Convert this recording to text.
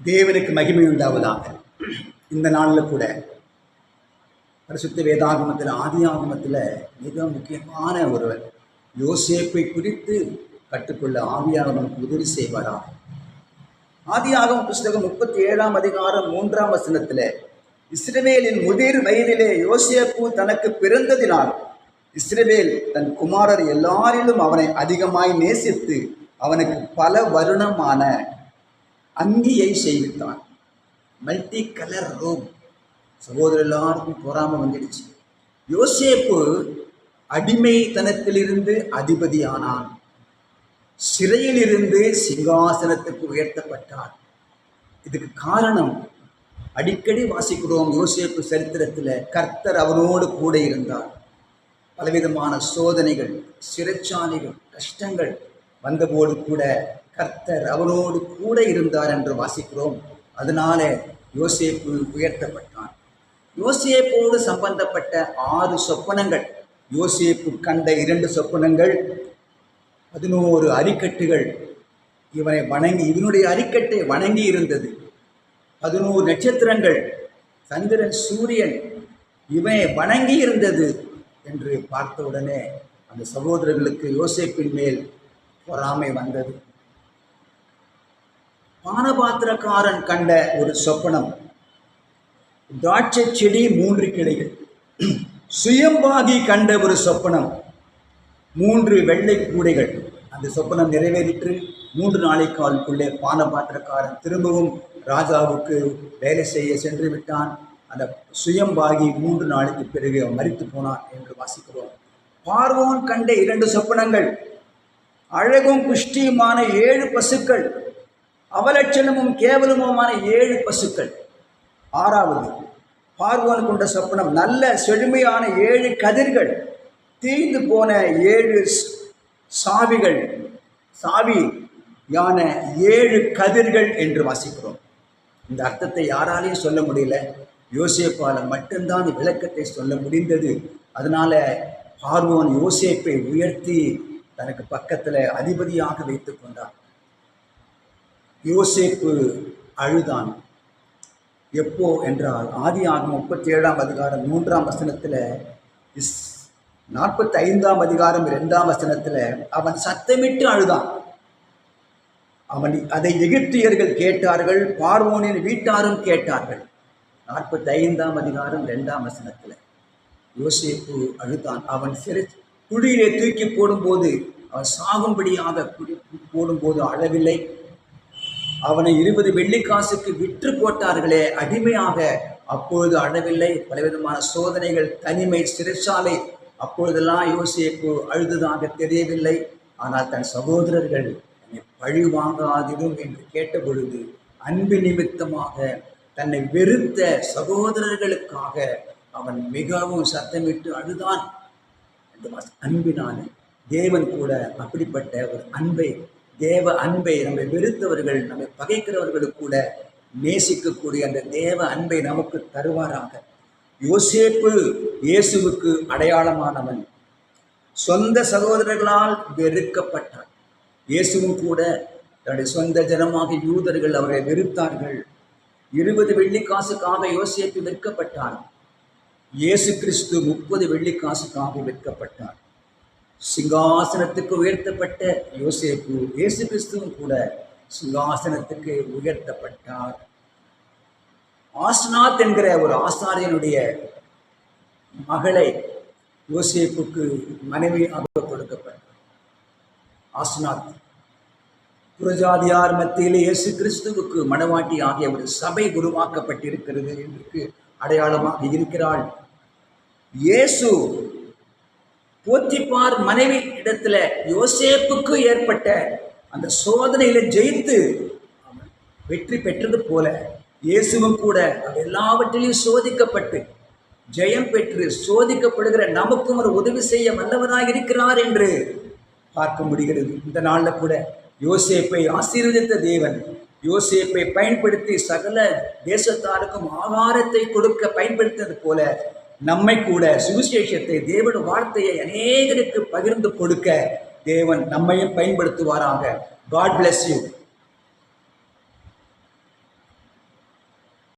தேவனுக்கு மகிமை உண்டாவதாக. இந்த நாளில் கூட பரிசுத்த வேதாகமத்தில் ஆதியாகமத்தில் மிக முக்கியமான ஒருவர் யோசேப்பை குறித்து கற்றுக்கொள்ள ஆவியானவர் நமக்கு உதவி செய்வாராக. ஆதியாகம புஸ்தகம் 37ஆம் அதிகாரம் 3ஆம் வசனத்தில் இஸ்ரவேலின் முதிர் வயதிலே யோசேப்பு தனக்கு பிறந்ததினால் இஸ்ரவேல் தன் குமாரர் எல்லாரிலும் அவனை அதிகமாய் நேசித்து அவனுக்கு பல வருணமான அங்கியை செய்வித்தான். Multi colour robe. சகோதரர் எல்லாருக்கும் பொறாமை வந்துடுச்சு. யோசேப்பு அடிமைத்தனத்திலிருந்து அதிபதியானான். சிறையிலிருந்து சிங்காசனத்துக்கு உயர்த்தப்பட்டான். இதுக்கு காரணம் அடிக்கடி வாசிக்கிறோம். யோசேப்பு சரித்திரத்தில் கர்த்தர் அவனோடு கூட இருந்தார். பலவிதமான சோதனைகள், சிறைச்சாலைகள், கஷ்டங்கள் வந்தபோது கூட கர்த்தர் அவனோடு கூட இருந்தார் என்று வாசிக்கிறோம். அதனால யோசேப்பு உயர்த்தப்பட்டான். யோசேப்போடு சம்பந்தப்பட்ட 6 சொப்பனங்கள், யோசேப்பு கண்ட 2 சொப்பனங்கள், 11 அரிக்கட்டுகள் இவனுடைய அரிக்கட்டை வணங்கி இருந்தது. 11 நட்சத்திரங்கள், சந்திரன், சூரியன் இவனை வணங்கி இருந்தது என்று பார்த்தவுடனே அந்த சகோதரர்களுக்கு யோசேப்பின் மேல் பொறாமை வந்தது. பானபாத்திரக்காரன் கண்ட ஒரு சொப்பனம், திராட்சை செடி 3 கிளைகள். சுயம்பாகி கண்ட ஒரு சொப்பனம், 3 வெள்ளை கூடைகள். அந்த சொப்பனம் நிறைவேறிற்று. 3 நாளைக்காலுக்குள்ளே பானபாத்திரக்காரன் திரும்பவும் ராஜாவுக்கு வேலை செய்ய சென்று விட்டான். அந்த சுயம்பாகி 3 நாளைக்கு பிறகு அவன் மரித்து போனான் என்று வாசிக்கிறோம். பார்வோன் கண்ட 2 சொப்பனங்கள், அழகும் புஷ்டியுமான 7 பசுக்கள், அவலட்சணமும் கேவலமுமான 7 பசுக்கள். 6வது பார்வோன் கொண்ட சொப்பனம், நல்ல செழுமையான 7 கதிர்கள், தீர்ந்து போன 7 சாவிகள், சாவியான 7 கதிர்கள் என்று வாசிக்கிறோம். இந்த அர்த்தத்தை யாராலையும் சொல்ல முடியல. யோசேப்பால் மட்டும்தான் விளக்கத்தை சொல்ல முடிந்தது. அதனால பார்வோன் யோசேப்பை உயர்த்தி தனக்கு பக்கத்தில் அதிபதியாக வைத்து கொண்டான். யோசேப்பு அழுதான். எப்போ என்றால் ஆதியாகமம் 37ஆம் அதிகாரம் 3ஆம் வசனத்தில், 45ஆம் அதிகாரம் 2ஆம் வசனத்தில் அவன் சத்தமிட்டு அழுதான். அதை எகிப்தியர்கள் கேட்டார்கள், பார்வோனின் வீட்டாரும் கேட்டார்கள். 45ஆம் அதிகாரம் 2ஆம் வசனத்தில் யோசேப்பு அழுதான். அவன் குழியிலே தூக்கி போடும்போது, அவன் சாகும்படியாக போடும்போது அழவில்லை. அவனை 20 வெள்ளிக்காசுக்கு விற்று போட்டார்களே அடிமையாக, அப்பொழுது அழவில்லை. பலவிதமான சோதனைகள், தனிமை, சிறைச்சாலை, அப்பொழுதெல்லாம் யோசேப்பு அழுதுதாக தெரியவில்லை. ஆனால் தன் சகோதரர்கள் என்னை பழி வாங்காதிரும் என்று கேட்ட பொழுது அன்பு நிமித்தமாக தன்னை வெறுத்த சகோதரர்களுக்காக அவன் மிகவும் சத்தமிட்டு அழுதான். அன்பினாலே தேவன் கூட அப்படிப்பட்ட ஒரு அன்பை, தேவ அன்பை, நம்மை வெறுத்தவர்கள், நம்மை பகைக்கிறவர்களுக்கு கூட நேசிக்கக்கூடிய அந்த தேவ அன்பை நமக்கு தருவாராக. யோசேப்பு இயேசுவுக்கு அடையாளமானவன். சொந்த சகோதரர்களால் வெறுக்கப்பட்டான். இயேசுவும் கூட தன்னுடைய சொந்த ஜனமாக யூதர்கள் அவரை வெறுத்தார்கள். 20 வெள்ளிக்காசுக்காக யோசேப்பு விற்கப்பட்டான். இயேசு கிறிஸ்து 30 வெள்ளிக்காசுக்காக விற்கப்பட்டார். சிங்காசனத்துக்கு உயர்த்தப்பட்ட யோசேப்பு, இயேசு கிறிஸ்துவும் கூட சிங்காசனத்துக்கு உயர்த்தப்பட்டார். ஆஸ்நாத் என்கிற ஒரு ஆசாரியனுடைய மகளை யோசேப்புக்கு மனைவியாக கொடுக்கப்பட்டார். ஆஸ்நாத் புறஜாதியார் மத்தியிலே இயேசு கிறிஸ்துவுக்கு மணவாட்டி ஆகிய ஒரு சபை உருவாக்கப்பட்டிருக்கிறது என்று அடையாளமாக இருக்கிறாள். இயேசு போத்திபார் மனைவி இடத்துல யோசேப்புக்கு ஏற்பட்ட அந்த சோதனையில ஜெயித்து வெற்றி பெற்றது போல இயேசுவும் கூட எல்லாவற்றிலையும் சோதிக்கப்பட்டு ஜெயம் பெற்று சோதிக்கப்படுகிற நமக்கும் ஒரு உதவி செய்ய வல்லவராக இருக்கிறார் என்று பார்க்க முடிகிறது. இந்த நாளில் கூட யோசேப்பை ஆசீர்வதித்த தேவன் யோசேப்பை பயன்படுத்தி சகல தேசத்தாருக்கும் ஆகாரத்தை கொடுக்க பயன்படுத்தினது போல நம்மை கூட சுவிசேஷத்தை, தேவனுடைய வார்த்தையை அநேகருக்கு பகிர்ந்து கொடுக்க தேவன் நம்மையும் பயன்படுத்துவாராக. God bless you.